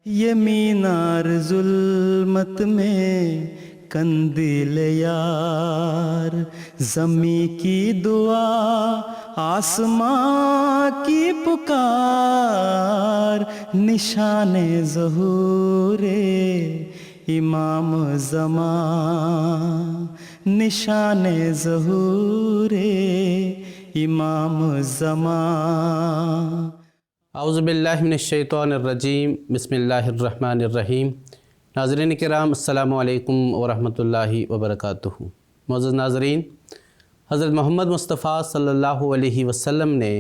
یہ مینار ظلمت میں قندیل یار، زمیں کی دعا آسماں کی پکار، نشان ظہور امام زمان، نشان ظہور امام زمان۔ اعوذ باللہ من الشیطان الرجیم، بسم اللہ الرحمن الرحیم۔ ناظرین کرام، السلام علیکم ورحمۃ اللہ وبرکاتہ۔ معزز ناظرین، حضرت محمد مصطفیٰ صلی اللہ علیہ وسلم نے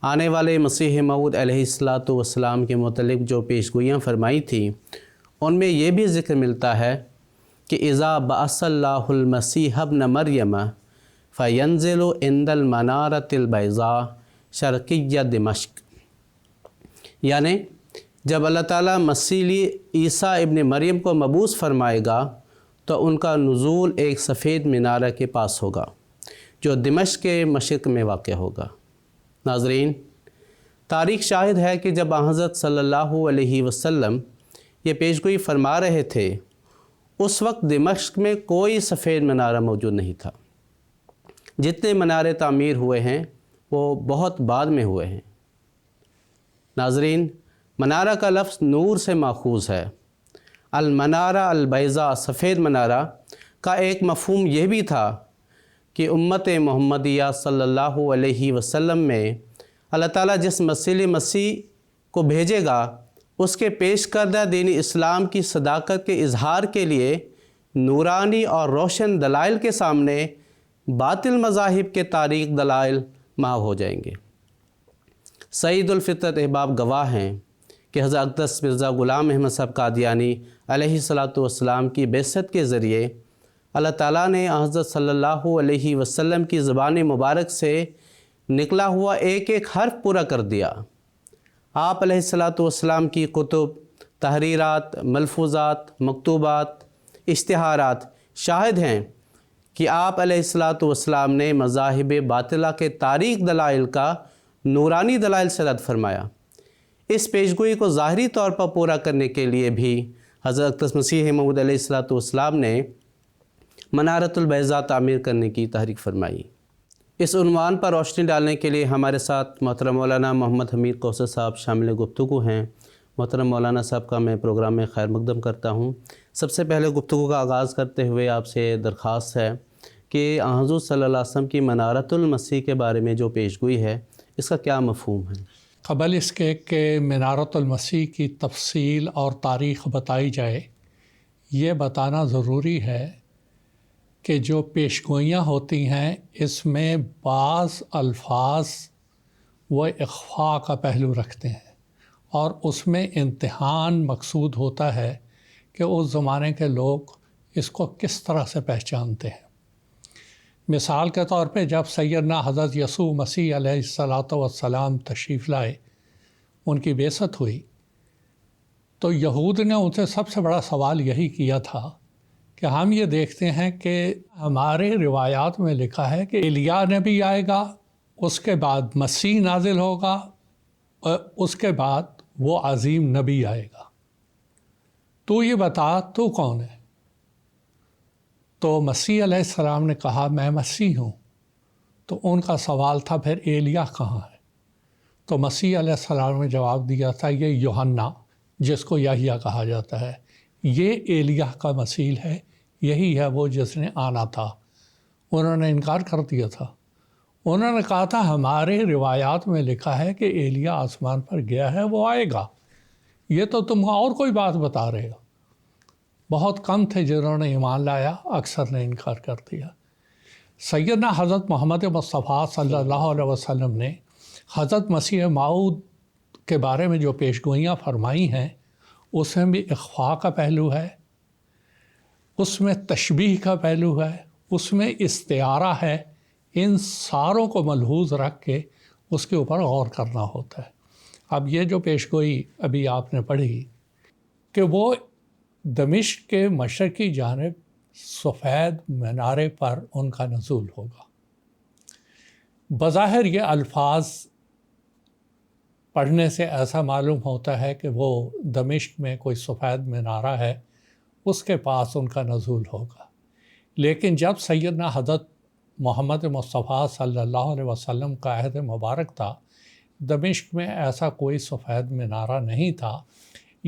آنے والے مسیح موعود علیہ السلام کے متعلق جو پیشگوئیاں فرمائی تھیں، ان میں یہ بھی ذکر ملتا ہے کہ اذا بعث اللہ المسیح ابن مریم فینزل عند المنارۃ البیضاء شرقیہ دمشق، یعنی جب اللہ تعالیٰ مسیح عیسیٰ ابن مریم کو مبعوث فرمائے گا تو ان کا نزول ایک سفید مینارہ کے پاس ہوگا جو دمشق کے مشرق میں واقع ہوگا۔ ناظرین، تاریخ شاہد ہے کہ جب حضرت صلی اللہ علیہ وسلم یہ پیشگوئی فرما رہے تھے، اس وقت دمشق میں کوئی سفید منارہ موجود نہیں تھا۔ جتنے منارے تعمیر ہوئے ہیں وہ بہت بعد میں ہوئے ہیں۔ ناظرین، منارہ کا لفظ نور سے ماخوذ ہے۔ المنارہ البیضاء، سفید منارہ کا ایک مفہوم یہ بھی تھا کہ امت محمدیہ صلی اللہ علیہ وسلم میں اللہ تعالیٰ جس مسیح کو بھیجے گا، اس کے پیش کردہ دین اسلام کی صداقت کے اظہار کے لیے نورانی اور روشن دلائل کے سامنے باطل مذاہب کے تاریک دلائل محو ہو جائیں گے۔ سعید الفطرت احباب گواہ ہیں کہ حضرت اقدس مرزا غلام احمد صاحب قادیانی علیہ السلام کی بعثت کے ذریعے اللہ تعالیٰ نے حضرت صلی اللہ علیہ وسلم کی زبان مبارک سے نکلا ہوا ایک ایک حرف پورا کر دیا۔ آپ علیہ السلام کی کتب، تحریرات، ملفوظات، مکتوبات، اشتہارات شاہد ہیں کہ آپ علیہ السلام نے مذاہب باطلہ کے تاریک دلائل کا نورانی دلائل سے رد فرمایا۔ اس پیشگوئی کو ظاہری طور پر پورا کرنے کے لیے بھی حضرت اقدس مسیح موعود علیہ السلام نے منارۃ البیضاء تعمیر کرنے کی تحریک فرمائی۔ اس عنوان پر روشنی ڈالنے کے لیے ہمارے ساتھ محترم مولانا محمد حمید کوثر صاحب شامل گفتگو ہیں۔ محترم مولانا صاحب کا میں پروگرام میں خیر مقدم کرتا ہوں۔ سب سے پہلے گفتگو کا آغاز کرتے ہوئے آپ سے درخواست ہے کہ حضور صلی اللہ علیہ وسلم کی منارۃ المسیح کے بارے میں جو پیشگوئی ہے، اس کا کیا مفہوم ہے؟ قبل اس کے کہ منارۃ المسیح کی تفصیل اور تاریخ بتائی جائے، یہ بتانا ضروری ہے کہ جو پیشگوئیاں ہوتی ہیں اس میں بعض الفاظ وہ اخفاء کا پہلو رکھتے ہیں، اور اس میں امتحان مقصود ہوتا ہے کہ اس زمانے کے لوگ اس کو کس طرح سے پہچانتے ہیں۔ مثال کے طور پہ جب سیدنا حضرت یسوع مسیح علیہ السلام تشریف لائے، ان کی بعثت ہوئی، تو یہود نے ان سے سب سے بڑا سوال یہی کیا تھا کہ ہم یہ دیکھتے ہیں کہ ہمارے روایات میں لکھا ہے کہ ایلیا نبی آئے گا، اس کے بعد مسیح نازل ہوگا، اور اس کے بعد وہ عظیم نبی آئے گا، تو یہ بتا تو کون ہے؟ تو مسیح علیہ السلام نے کہا میں مسیح ہوں۔ تو ان کا سوال تھا پھر ایلیا کہاں ہے؟ تو مسیح علیہ السلام نے جواب دیا تھا یہ یوحنا، جس کو یحییٰ کہا جاتا ہے، یہ ایلیا کا مثیل ہے، یہی ہے وہ جس نے آنا تھا۔ انہوں نے انکار کر دیا تھا۔ انہوں نے کہا تھا ہمارے روایات میں لکھا ہے کہ ایلیا آسمان پر گیا ہے، وہ آئے گا، یہ تو تم اور کوئی بات بتا رہے ہو۔ بہت کم تھے جنہوں نے ایمان لایا، اکثر نے انکار کر دیا۔ سیدنا حضرت محمد مصطفیٰ صلی اللہ علیہ وسلم نے حضرت مسیح موعود کے بارے میں جو پیشگوئیاں فرمائی ہیں، اس میں بھی اخفاء کا پہلو ہے، اس میں تشبیہ کا پہلو ہے، اس میں استعارہ ہے۔ ان ساروں کو ملحوظ رکھ کے اس کے اوپر غور کرنا ہوتا ہے۔ اب یہ جو پیشگوئی ابھی آپ نے پڑھی کہ وہ دمشق کے مشرقی جانب سفید مینارے پر ان کا نزول ہوگا، بظاہر یہ الفاظ پڑھنے سے ایسا معلوم ہوتا ہے کہ وہ دمشق میں کوئی سفید مینارہ ہے، اس کے پاس ان کا نزول ہوگا۔ لیکن جب سیدنا حضرت محمد مصطفیٰ صلی اللہ علیہ وسلم کا عہد مبارک تھا، دمشق میں ایسا کوئی سفید مینارہ نہیں تھا۔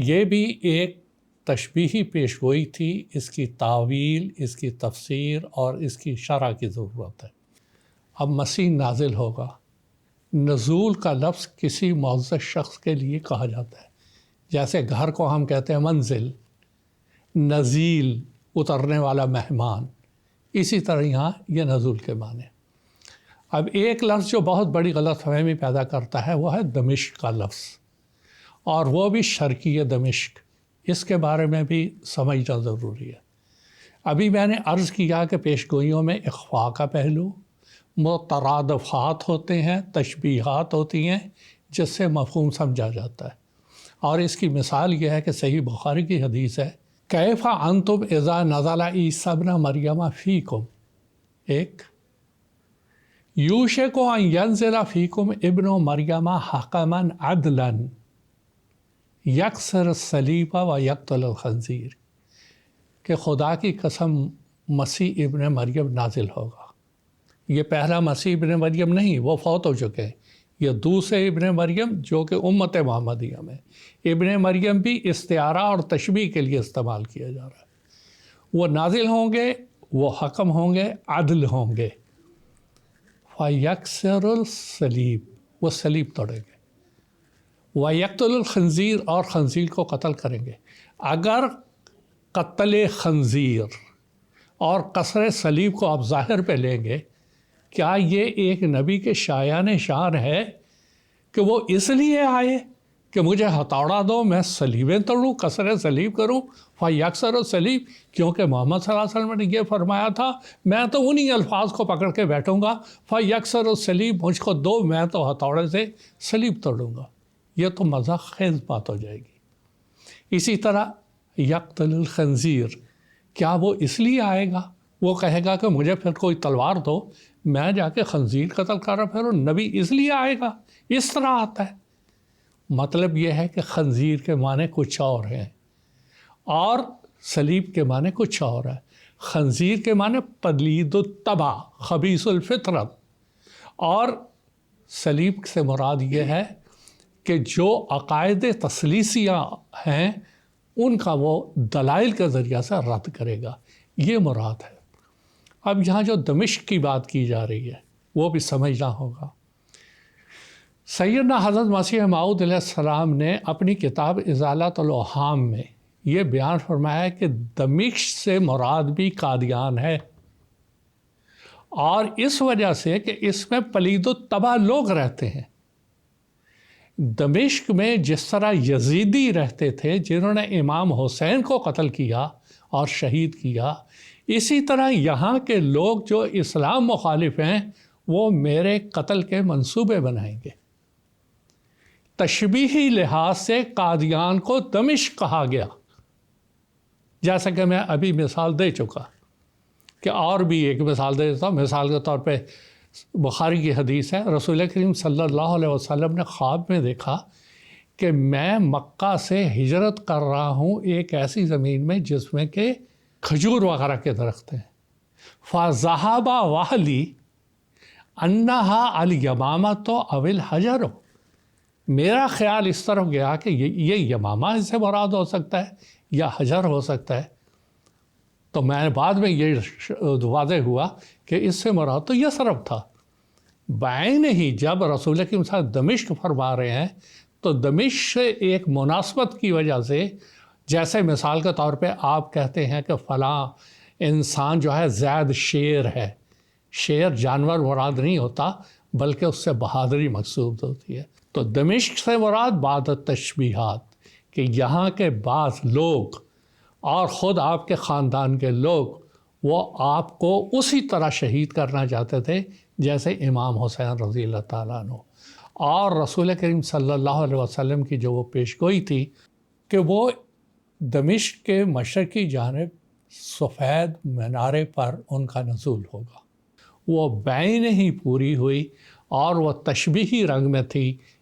یہ بھی ایک تشبیہی پیشگوئی تھی، اس کی تعویل، اس کی تفسیر اور اس کی شرح کی ضرورت ہے۔ اب مسیح نازل ہوگا۔ نزول کا لفظ کسی معزز شخص کے لیے کہا جاتا ہے، جیسے گھر کو ہم کہتے ہیں منزل، نزیل اترنے والا مہمان، اسی طرح یہاں یہ نزول کے معنی۔ اب ایک لفظ جو بہت بڑی غلط فہمی پیدا کرتا ہے وہ ہے دمشق کا لفظ، اور وہ بھی شرقی دمشق۔ اس کے بارے میں بھی سمجھنا ضروری ہے۔ ابھی میں نے عرض کیا کہ پیشگوئیوں میں اخفاء کا پہلو، مترادفات ہوتے ہیں، تشبیہات ہوتی ہیں جس سے مفہوم سمجھا جاتا ہے، اور اس کی مثال یہ ہے کہ صحیح بخاری کی حدیث ہے، کیف انتم اذا نزل عیسی ابن مریم فیکم، ایک یوشک ان ینزل فیکم ابن مریم حکما عدلا یکسر الصلیب و یقتل الخنزیر، کہ خدا کی قسم مسیح ابن مریم نازل ہوگا۔ یہ پہلا مسیح ابن مریم نہیں، وہ فوت ہو چکے ہیں، یہ دوسرے ابن مریم جو کہ امت محمدیہ میں ابن مریم بھی استعارہ اور تشبیہ کے لیے استعمال کیا جا رہا ہے۔ وہ نازل ہوں گے، وہ حکم ہوں گے، عدل ہوں گے۔ فَيَكْسِرُ الصَّلِيبَ، وہ صلیب توڑیں گے۔ وَيَقْتُلُ الْخِنْزِيرَ، اور خنزیر کو قتل کریں گے۔ اگر قتل خنزیر اور کسر صلیب کو آپ ظاہر پہ لیں گے، کیا یہ ایک نبی کے شایان شان ہے کہ وہ اس لیے آئے کہ مجھے ہتھوڑا دو، میں صلیبیں توڑوں، کسر صلیب کروں؟ فَيَكْسِرُ الصَّلِيبَ، کیونکہ محمد صلی اللہ علیہ وسلم نے یہ فرمایا تھا، میں تو انہی الفاظ کو پکڑ کے بیٹھوں گا، فَيَكْسِرُ الصَّلِيبَ، مجھ کو دو، میں تو ہتھوڑے سے صلیب توڑوں گا۔ یہ تو مذاق خیز بات ہو جائے گی۔ اسی طرح یقتل الخنزیر، کیا وہ اس لیے آئے گا؟ وہ کہے گا کہ مجھے پھر کوئی تلوار دو، میں جا کے خنزیر قتل کر رہا، پھر وہ نبی اس لیے آئے گا؟ اس طرح آتا ہے۔ مطلب یہ ہے کہ خنزیر کے معنی کچھ اور ہیں اور صلیب کے معنی کچھ اور ہے۔ خنزیر کے معنی پلید الطبع، خبیث الفطرت، اور صلیب سے مراد یہ ہے کہ جو عقائد تثلیثیہ ہیں ان کا وہ دلائل کے ذریعہ سے رد کرے گا، یہ مراد ہے۔ اب یہاں جو دمشق کی بات کی جا رہی ہے وہ بھی سمجھنا ہوگا۔ سیدنا حضرت مسیح موعود علیہ السلام نے اپنی کتاب ازالۃ الاوہام میں یہ بیان فرمایا کہ دمشق سے مراد بھی قادیان ہے، اور اس وجہ سے کہ اس میں پلید الطبع لوگ رہتے ہیں۔ دمشق میں جس طرح یزیدی رہتے تھے جنہوں نے امام حسین کو قتل کیا اور شہید کیا، اسی طرح یہاں کے لوگ جو اسلام مخالف ہیں وہ میرے قتل کے منصوبے بنائیں گے۔ تشبیہی لحاظ سے قادیان کو دمشق کہا گیا، جیسا کہ میں ابھی مثال دے چکا، کہ اور بھی ایک مثال دے دیتا ہوں۔ مثال کے طور پہ بخاری کی حدیث ہے، رسول کریم صلی اللہ علیہ وسلم نے خواب میں دیکھا کہ میں مکہ سے ہجرت کر رہا ہوں ایک ایسی زمین میں جس میں کہ کھجور وغیرہ کے درخت ہیں۔ فَذَهَبَ وَحْلِي أَنَّهَا الْيَمَامَةُ أَوِ الْحَجَرُ، میرا خیال اس طرف گیا کہ یہ یمامہ اس سے مراد ہو سکتا ہے یا حجر ہو سکتا ہے، تو میں بعد میں یہ واضح ہوا کہ اس سے مراد تو یثرب تھا۔ بعین ہی جب رسول کے ساتھ دمشق فرما رہے ہیں تو دمشق سے ایک مناسبت کی وجہ سے، جیسے مثال کے طور پہ آپ کہتے ہیں کہ فلاں انسان جو ہے زید شیر ہے، شیر جانور مراد نہیں ہوتا بلکہ اس سے بہادری مقصود ہوتی ہے، تو دمشق سے مراد بعض تشبیہات، کہ یہاں کے بعض لوگ اور خود آپ کے خاندان کے لوگ وہ آپ کو اسی طرح شہید کرنا چاہتے تھے جیسے امام حسین رضی اللہ تعالیٰ عنہ۔ اور رسول کریم صلی اللہ علیہ وسلم کی جو وہ پیشگوئی تھی کہ وہ دمشق کے مشرقی جانب سفید مینارے پر ان کا نزول ہوگا، وہ بعین ہی پوری ہوئی اور وہ تشبیہی رنگ میں تھی،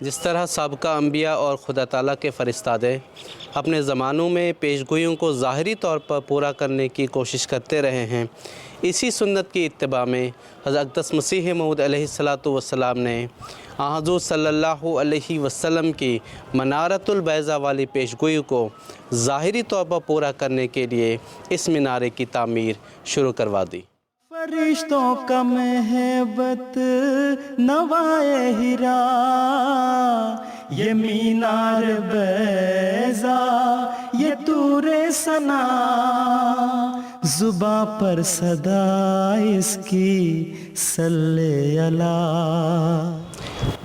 جس طرح سابقہ انبیاء اور خدا تعالیٰ کے فرستادے اپنے زمانوں میں پیشگوئیوں کو ظاہری طور پر پورا کرنے کی کوشش کرتے رہے ہیں، اسی سنت کی اتباع میں حضرت اقدس مسیح موعود علیہ السلام نے حضور صلی اللہ علیہ وسلم کی منارۃ البیضاء والی پیشگوئی کو ظاہری طور پر پورا کرنے کے لیے اس مینارے کی تعمیر شروع کروا دی۔ فرشتوں کا محبت نوائے ہیرا، یہ مینار بیضاء یہ طور ثنا، زباں پر صدا اس کی صلی اللہ۔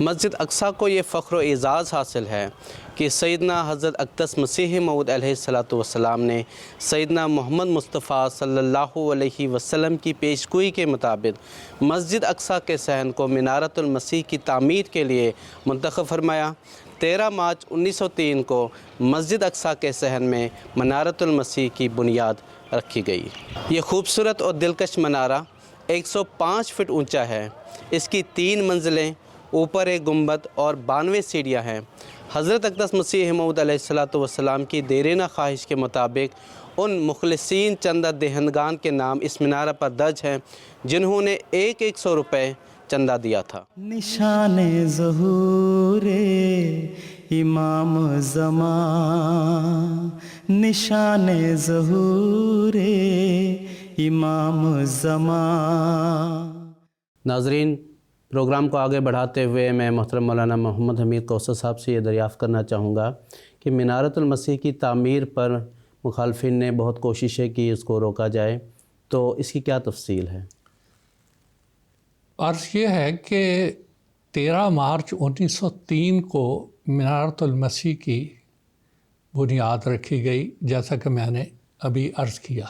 مسجد اقصیٰ کو یہ فخر و اعزاز حاصل ہے کہ سیدنا حضرت اقدس مسیح موعود علیہ السلام نے سیدنا محمد مصطفیٰ صلی اللہ علیہ وسلم کی پیشگوئی کے مطابق مسجد اقصیٰ کے صحن کو منارۃ المسیح کی تعمیر کے لیے منتخب فرمایا۔ 13 مارچ 1903 کو مسجد اقصیٰ کے صحن میں منارۃ المسیح کی بنیاد رکھی گئی۔ یہ خوبصورت اور دلکش منارہ 105 فٹ اونچا ہے۔ اس کی 3 منزلیں، اوپر ایک گنبد اور 92 سیڑھیاں ہیں۔ حضرت اقدس مسیح موعود علیہ السلام کی دیرینہ خواہش کے مطابق ان مخلصین چندہ دہندگان کے نام اس مینارہ پر درج ہیں جنہوں نے 100 روپے چندہ دیا تھا۔ نشان ظہور امام زمان، نشان ظہور امام زمان۔ ناظرین، پروگرام کو آگے بڑھاتے ہوئے میں محترم مولانا محمد حمید کوثر صاحب سے یہ دریافت کرنا چاہوں گا کہ منارۃ المسیح کی تعمیر پر مخالفین نے بہت کوششیں کی اس کو روکا جائے، تو اس کی کیا تفصیل ہے؟ عرض یہ ہے کہ 13 مارچ 1903 کو منارۃ المسیح کی بنیاد رکھی گئی، جیسا کہ میں نے ابھی عرض کیا۔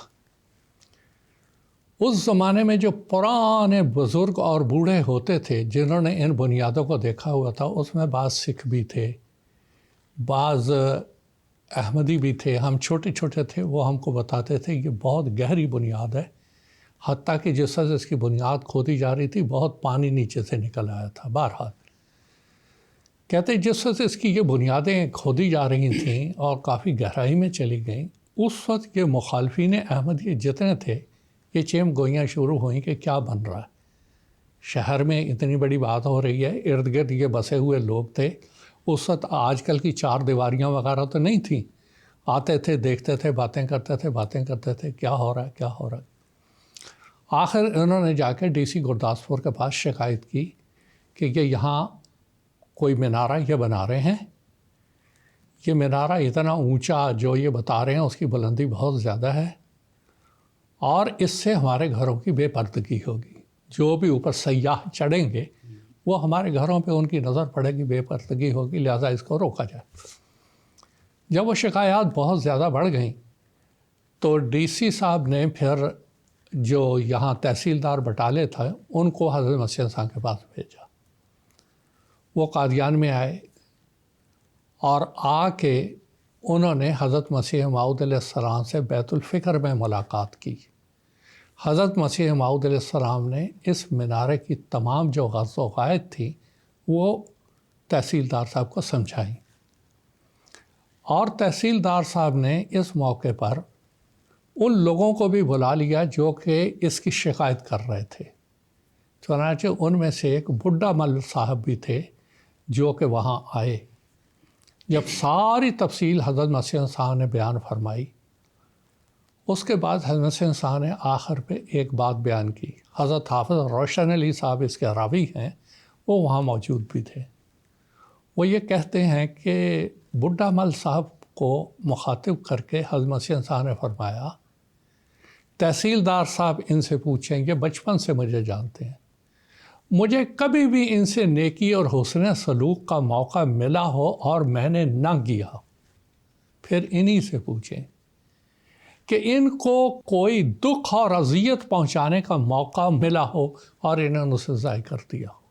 اس زمانے میں جو پرانے بزرگ اور بوڑھے ہوتے تھے جنہوں نے ان بنیادوں کو دیکھا ہوا تھا، اس میں بعض سکھ بھی تھے، بعض احمدی بھی تھے، ہم چھوٹے چھوٹے تھے، وہ ہم کو بتاتے تھے کہ بہت گہری بنیاد ہے، حتیٰ کہ جس وقت اس کی بنیاد کھودی جا رہی تھی بہت پانی نیچے سے نکل آیا تھا۔ بہرحال کہتے جس وقت اس کی یہ بنیادیں کھودی جا رہی تھیں اور کافی گہرائی میں چلی گئیں، اس وقت یہ مخالفین احمدی جتنے تھے یہ چیم گوئیاں شروع ہوئیں کہ کیا بن رہا ہے، شہر میں اتنی بڑی بات ہو رہی ہے، ارد گرد یہ بسے ہوئے لوگ تھے، اس وقت آج کل کی 4 دیواریاں وغیرہ تو نہیں تھیں، آتے تھے، دیکھتے تھے، باتیں کرتے تھے کیا ہو رہا ہے۔ آخر انہوں نے جا کے ڈی سی گرداسپور کے پاس شکایت کی کہ یہ یہاں کوئی مینارہ یہ بنا رہے ہیں، یہ مینارہ اتنا اونچا جو یہ بتا رہے ہیں اس کی بلندی بہت زیادہ ہے، اور اس سے ہمارے گھروں کی بے پردگی ہوگی، جو بھی اوپر سیاح چڑھیں گے وہ ہمارے گھروں پہ ان کی نظر پڑے گی، بے پردگی ہوگی، لہٰذا اس کو روکا جائے۔ جب وہ شکایات بہت زیادہ بڑھ گئیں تو ڈی سی صاحب نے پھر جو یہاں تحصیلدار بٹالے تھے ان کو حضرت مسیح صاحب کے پاس بھیجا۔ وہ قادیان میں آئے اور آ کے انہوں نے حضرت مسیح موعود علیہ السلام سے بیت الفکر میں ملاقات کی۔ حضرت مسیح موعود علیہ السلام نے اس مینارے کی تمام جو غرض و غایت تھی وہ تحصیلدار صاحب کو سمجھائیں، اور تحصیلدار صاحب نے اس موقع پر ان لوگوں کو بھی بلا لیا جو کہ اس کی شکایت کر رہے تھے۔ چنانچہ ان میں سے ایک بڈھا مل صاحب بھی تھے جو کہ وہاں آئے۔ جب ساری تفصیل حضرت مسیح صاحب نے بیان فرمائی، اس کے بعد حضرت مسیح صاحب نے آخر پہ ایک بات بیان کی۔ حضرت حافظ روشن علی صاحب اس کے راوی ہیں، وہ وہاں موجود بھی تھے۔ وہ یہ کہتے ہیں کہ بڈھا مل صاحب کو مخاطب کر کے حضرت مسیح صاحب نے فرمایا، تحصیلدار صاحب ان سے پوچھیں، یہ بچپن سے مجھے جانتے ہیں، مجھے کبھی بھی ان سے نیکی اور حسن سلوک کا موقع ملا ہو اور میں نے نہ کیا، پھر انہی سے پوچھیں کہ ان کو کوئی دکھ اور اذیت پہنچانے کا موقع ملا ہو اور انہوں نے اسے ضائع کر دیا ہو۔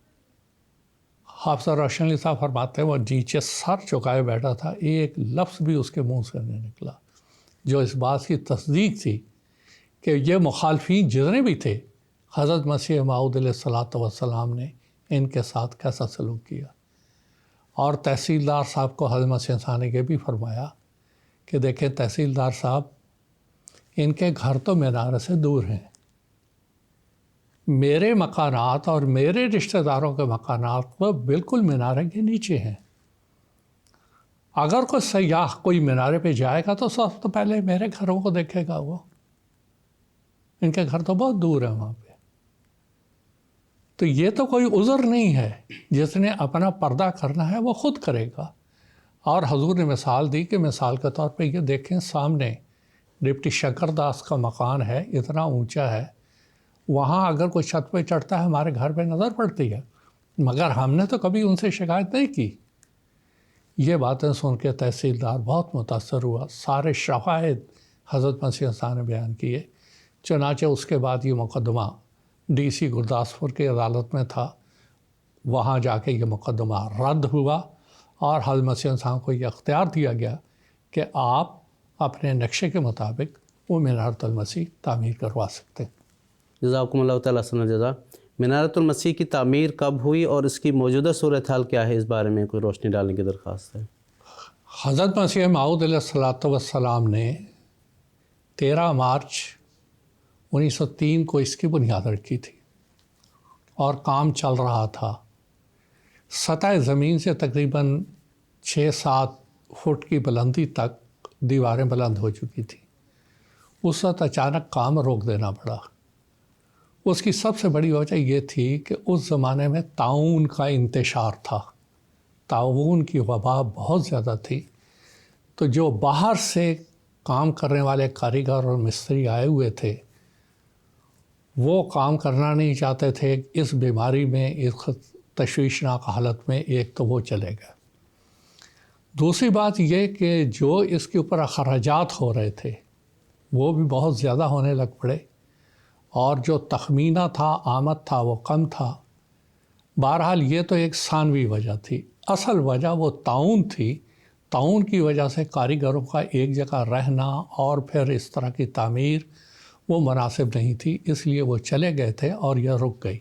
حافظ روشن علی صاحب فرماتے ہیں وہ نیچے سر چکائے بیٹھا تھا، ایک لفظ بھی اس کے منہ سے نہیں نکلا، جو اس بات کی تصدیق تھی کہ یہ مخالفین جتنے بھی تھے حضرت مسیح موعود علیہ السلام نے ان کے ساتھ کیسا سلوک کیا۔ اور تحصیلدار صاحب کو حضرت مسیح عیسیٰ نے یہ بھی فرمایا کہ دیکھیں تحصیلدار صاحب، ان کے گھر تو مینار سے دور ہیں، میرے مکانات اور میرے رشتہ داروں کے مکانات وہ بالکل مینارے کے نیچے ہیں، اگر کوئی سیاح کوئی مینارے پہ جائے گا تو سب سے پہلے میرے گھروں کو دیکھے گا، وہ ان کے گھر تو بہت دور ہیں وہاں پہ۔ تو یہ تو کوئی عذر نہیں ہے، جس نے اپنا پردہ کرنا ہے وہ خود کرے گا۔ اور حضور نے مثال دی کہ مثال کے طور پہ یہ دیکھیں، سامنے ڈپٹی شنکر داس کا مکان ہے، اتنا اونچا ہے، وہاں اگر کوئی چھت پہ چڑھتا ہے ہمارے گھر پہ نظر پڑتی ہے، مگر ہم نے تو کبھی ان سے شکایت نہیں کی۔ یہ باتیں سن کے تحصیلدار بہت متاثر ہوا، سارے شواہد حضرت مسیح عیسیٰ نے بیان کیے۔ چنانچہ اس کے بعد یہ مقدمہ ڈی سی گرداسپور کی عدالت میں تھا، وہاں جا کے یہ مقدمہ رد ہوا اور حضرت مسیح عیسیٰ کو یہ اختیار دیا گیا کہ آپ اپنے نقشے کے مطابق وہ مینارۃ المسیح تعمیر کروا سکتے ہیں۔ جزاکم اللہ تعالیٰ حسن الجزا۔ مینارۃ المسیح کی تعمیر کب ہوئی اور اس کی موجودہ صورتحال کیا ہے، اس بارے میں کوئی روشنی ڈالنے کی درخواست ہے۔ حضرت مسیح موعود علیہ الصلوۃ والسلام نے 13 مارچ 1903 کو اس کی بنیاد رکھی تھی اور کام چل رہا تھا۔ سطح زمین سے تقریباً 6-7 فٹ کی بلندی تک دیواریں بلند ہو چکی تھیں۔ اس وقت اچانک کام روک دینا پڑا۔ اس کی سب سے بڑی وجہ یہ تھی کہ اس زمانے میں طاعون کا انتشار تھا، طاعون کی وبا بہت زیادہ تھی، تو جو باہر سے کام کرنے والے کاریگر اور مستری آئے ہوئے تھے وہ کام کرنا نہیں چاہتے تھے۔ اس بیماری میں، اس تشویشناک حالت میں ایک تو وہ چلے گئے۔ دوسری بات یہ کہ جو اس کے اوپر اخراجات ہو رہے تھے وہ بھی بہت زیادہ ہونے لگ پڑے، اور جو تخمینہ تھا، آمد تھا، وہ کم تھا۔ بہرحال یہ تو ایک ثانوی وجہ تھی، اصل وجہ وہ طاعون تھی۔ طاعون کی وجہ سے کاریگروں کا ایک جگہ رہنا اور پھر اس طرح کی تعمیر وہ مناسب نہیں تھی، اس لیے وہ چلے گئے تھے اور یہ رک گئی۔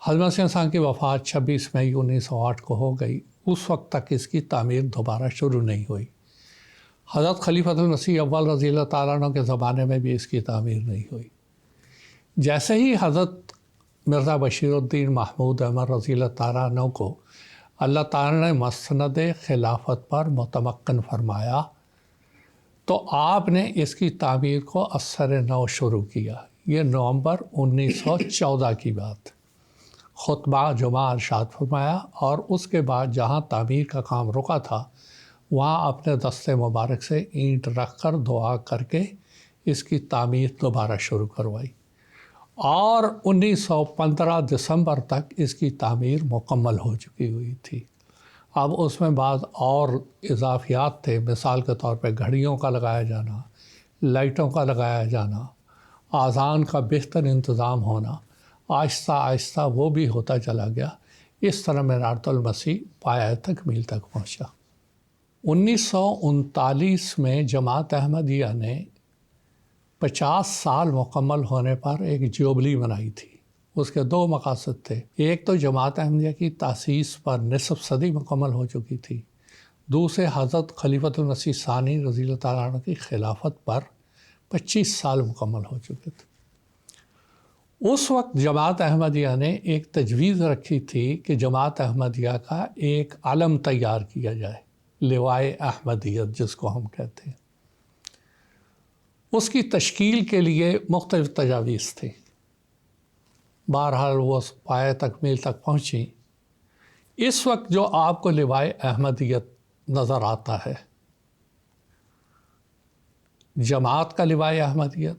حضرت مسیح عیسیٰ کی وفات 26 مئی 1908 کو ہو گئی۔ اس وقت تک اس کی تعمیر دوبارہ شروع نہیں ہوئی۔ حضرت خلیفۃ المسیح اول رضی اللہ تعالیٰ عنہ کے زمانے میں بھی اس کی تعمیر نہیں ہوئی۔ جیسے ہی حضرت مرزا بشیر الدین محمود احمد رضی اللہ تعالیٰ عنہ کو اللہ تعالیٰ نے مسند خلافت پر متمکن فرمایا تو آپ نے اس کی تعمیر کو اثر نو شروع کیا۔ یہ نومبر 1914 کی بات۔ خطبہ جمعہ ارشاد فرمایا اور اس کے بعد جہاں تعمیر کا کام رکا تھا وہاں اپنے دستے مبارک سے اینٹ رکھ کر دعا کر کے اس کی تعمیر دوبارہ شروع کروائی، اور 1915 دسمبر تک اس کی تعمیر مکمل ہو چکی ہوئی تھی۔ اب اس میں بعض اور اضافیات تھے، مثال کے طور پہ گھڑیوں کا لگایا جانا، لائٹوں کا لگایا جانا، اذان کا بہتر انتظام ہونا، آہستہ آہستہ وہ بھی ہوتا چلا گیا۔ اس طرح مینارۃ المسیح پایہ تکمیل تک پہنچا۔ 1939 میں جماعت احمدیہ نے 50 سال مکمل ہونے پر ایک جوبلی منائی تھی۔ اس کے 2 مقاصد تھے، ایک تو جماعت احمدیہ کی تاسیس پر نصف صدی مکمل ہو چکی تھی، دوسرے حضرت خلیفۃ المسیح ثانی رضی اللہ تعالیٰ عنہ کی خلافت پر 25 سال مکمل ہو چکے تھے۔ اس وقت جماعت احمدیہ نے ایک تجویز رکھی تھی کہ جماعت احمدیہ کا ایک علم تیار کیا جائے، لوائے احمدیت جس کو ہم کہتے ہیں۔ اس کی تشکیل کے لیے مختلف تجاویز تھیں، بہرحال وہ پایہ تکمیل تک پہنچی۔ اس وقت جو آپ کو لوائے احمدیت نظر آتا ہے، جماعت کا لوائے احمدیت،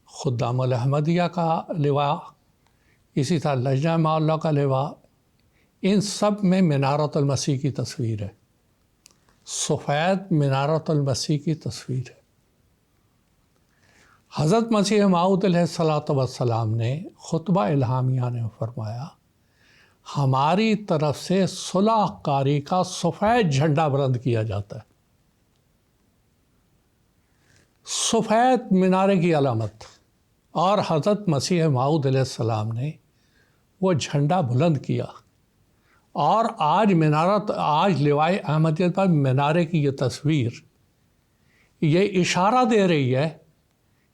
خدام الاحمدیہ کا لواء، اسی طرح لجنہ معلیٰ کا لواء، ان سب میں مینارۃ المسیح کی تصویر ہے، سفید مینارۃ المسیح کی تصویر ہے۔ حضرت مسیح موعود علیہ الصلوۃ والسلام نے خطبہ الہامیہ نے فرمایا، ہماری طرف سے صلح کاری کا سفید جھنڈا بلند کیا جاتا ہے، سفید مینارے کی علامت، اور حضرت مسیح موعود علیہ السلام نے وہ جھنڈا بلند کیا اور آج لوائے احمدیت پر مینارے کی یہ تصویر یہ اشارہ دے رہی ہے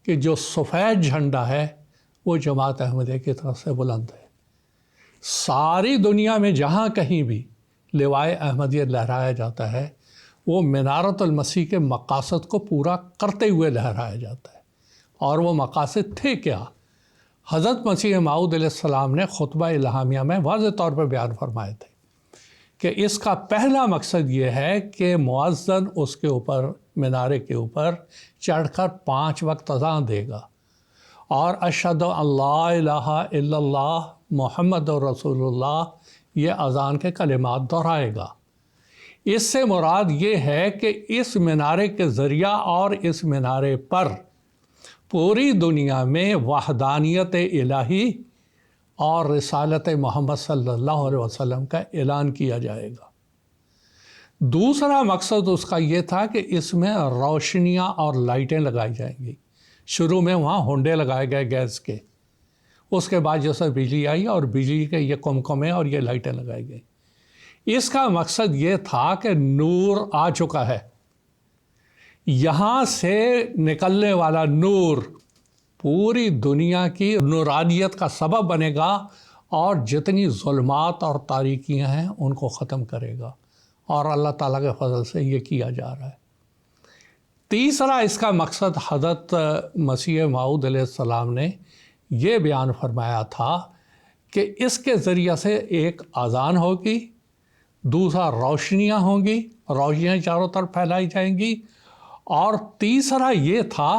کہ جو سفید جھنڈا ہے وہ جماعت احمدیہ کی طرف سے بلند ہے۔ ساری دنیا میں جہاں کہیں بھی لوائے احمدیہ لہرایا جاتا ہے وہ منارۃ المسیح کے مقاصد کو پورا کرتے ہوئے لہرایا جاتا ہے۔ اور وہ مقاصد تھے کیا؟ حضرت مسیح موعود علیہ السلام نے خطبہ الہامیہ میں واضح طور پر بیان فرمائے تھے کہ اس کا پہلا مقصد یہ ہے کہ مؤذن اس کے اوپر مینارے کے اوپر چڑھ کر 5 وقت اذان دے گا اور اشہد ان لا الہ الا اللہ محمد رسول اللہ یہ اذان کے کلمات دہرائے گا۔ اس سے مراد یہ ہے کہ اس مینارے کے ذریعہ اور اس مینارے پر پوری دنیا میں وحدانیت الہی اور رسالت محمد صلی اللہ علیہ وسلم کا اعلان کیا جائے گا۔ دوسرا مقصد اس کا یہ تھا کہ اس میں روشنیاں اور لائٹیں لگائی جائیں گی۔ شروع میں وہاں ہونڈے لگائے گئے گیس کے، اس کے بعد جیسے بجلی آئی اور بجلی کے یہ کمکمے اور یہ لائٹیں لگائی گئیں۔ اس کا مقصد یہ تھا کہ نور آ چکا ہے، یہاں سے نکلنے والا نور پوری دنیا کی نورانیت کا سبب بنے گا اور جتنی ظلمات اور تاریکیاں ہیں ان کو ختم کرے گا، اور اللہ تعالیٰ کے فضل سے یہ کیا جا رہا ہے۔ تیسرا اس کا مقصد حضرت مسیح موعود علیہ السلام نے یہ بیان فرمایا تھا کہ اس کے ذریعہ سے ایک اذان ہوگی، دوسرا روشنیاں ہوں گی، روشنیاں چاروں طرف پھیلائی جائیں گی، اور تیسرا یہ تھا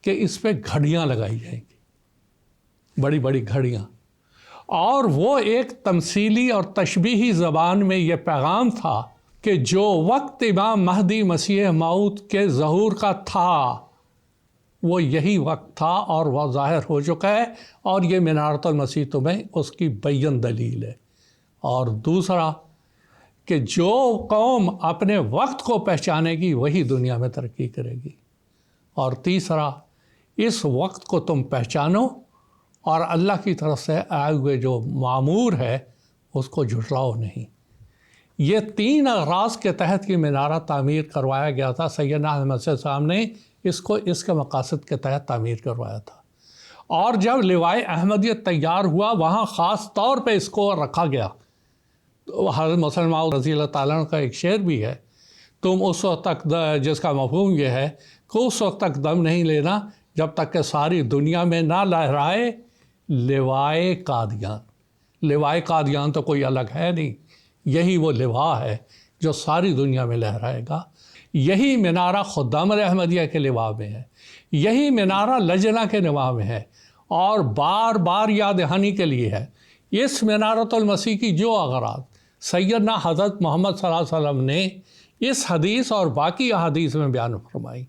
کہ اس پہ گھڑیاں لگائی جائیں گی، بڑی بڑی گھڑیاں۔ اور وہ ایک تمثیلی اور تشبیہی زبان میں یہ پیغام تھا کہ جو وقت امام مہدی مسیح موعود کے ظہور کا تھا وہ یہی وقت تھا اور وہ ظاہر ہو چکا ہے، اور یہ منارۃ المسیح تمہیں اس کی بین دلیل ہے۔ اور دوسرا کہ جو قوم اپنے وقت کو پہچانے گی وہی دنیا میں ترقی کرے گی۔ اور تیسرا اس وقت کو تم پہچانو اور اللہ کی طرف سے آئے ہوئے جو معمور ہے اس کو جھٹلاؤ نہیں۔ یہ 3 اغراض کے تحت یہ مینارہ تعمیر کروایا گیا تھا۔ سیدنا احمد صاحب نے اس کو اس کے مقاصد کے تحت تعمیر کروایا تھا۔ اور جب لوائے احمدیت تیار ہوا وہاں خاص طور پہ اس کو رکھا گیا۔ حضرت مسلم موعود رضی اللہ تعالیٰ عنہ کا ایک شعر بھی ہے، تم اس وقت تک جس کا مفہوم یہ ہے کہ اس وقت تک دم نہیں لینا جب تک کہ ساری دنیا میں نہ لہرائے لوائے قادیان۔ لوائے قادیان تو کوئی الگ ہے نہیں، یہی وہ لوا ہے جو ساری دنیا میں لہرائے گا۔ یہی مینارہ خدام احمدیہ کے لوا میں ہے، یہی مینارہ لجنہ کے لوا میں ہے، اور بار بار یاد دہانی کے لیے ہے۔ اس منارۃ المسیح کی جو اغراض سیدنا حضرت محمد صلی اللہ علیہ وسلم نے اس حدیث اور باقی احادیث میں بیان فرمائی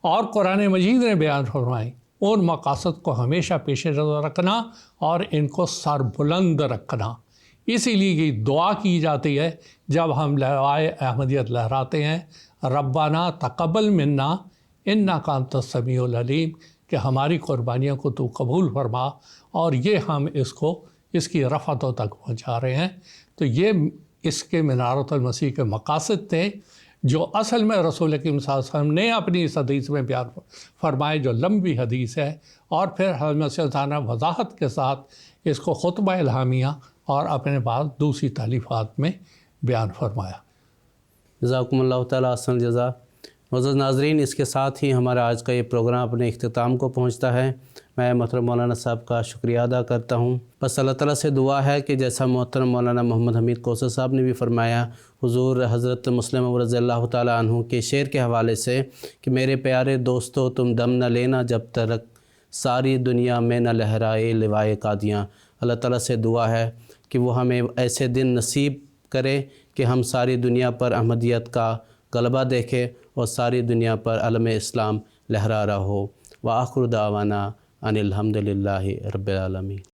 اور قرآن مجید نے بیان فرمائی، ان مقاصد کو ہمیشہ پیش نظر رکھنا اور ان کو سر بلند رکھنا۔ اسی لیے یہ دعا کی جاتی ہے جب ہم لوائے احمدیت لہراتے ہیں، ربنا تقبل منا انک انت السمیع العلیم، کہ ہماری قربانیوں کو تو قبول فرما، اور یہ ہم اس کی رفعتوں تک پہنچا رہے ہیں۔ تو یہ اس کے منارۃ المسیح کے مقاصد تھے جو اصل میں رسول کریم صلی اللہ علیہ وسلم نے اپنی اس حدیث میں بیان فرمائے، جو لمبی حدیث ہے، اور پھر حضرت مسیح نے وضاحت کے ساتھ اس کو خطبہ الہامیہ اور اپنے بعد دوسری تالیفات میں بیان فرمایا۔ جزاکم اللہ تعالیٰ احسن الجزا۔ معزز ناظرین، اس کے ساتھ ہی ہمارا آج کا یہ پروگرام اپنے اختتام کو پہنچتا ہے۔ میں محترم مولانا صاحب کا شکریہ ادا کرتا ہوں۔ بس اللہ تعالیٰ سے دعا ہے کہ جیسا محترم مولانا محمد حمید کوثر صاحب نے بھی فرمایا حضور حضرت مسلم رضی اللہ تعالیٰ عنہ کے شعر کے حوالے سے کہ میرے پیارے دوستو تم دم نہ لینا جب تک ساری دنیا میں نہ لہرائے لوائے قادیاں۔ اللہ تعالیٰ سے دعا ہے کہ وہ ہمیں ایسے دن نصیب کرے کہ ہم ساری دنیا پر احمدیت کا غلبہ دیکھیں اور ساری دنیا پر علم اسلام لہرا رہا ہو۔ وآخر دعوانا ان الحمد للہ رب العالمین۔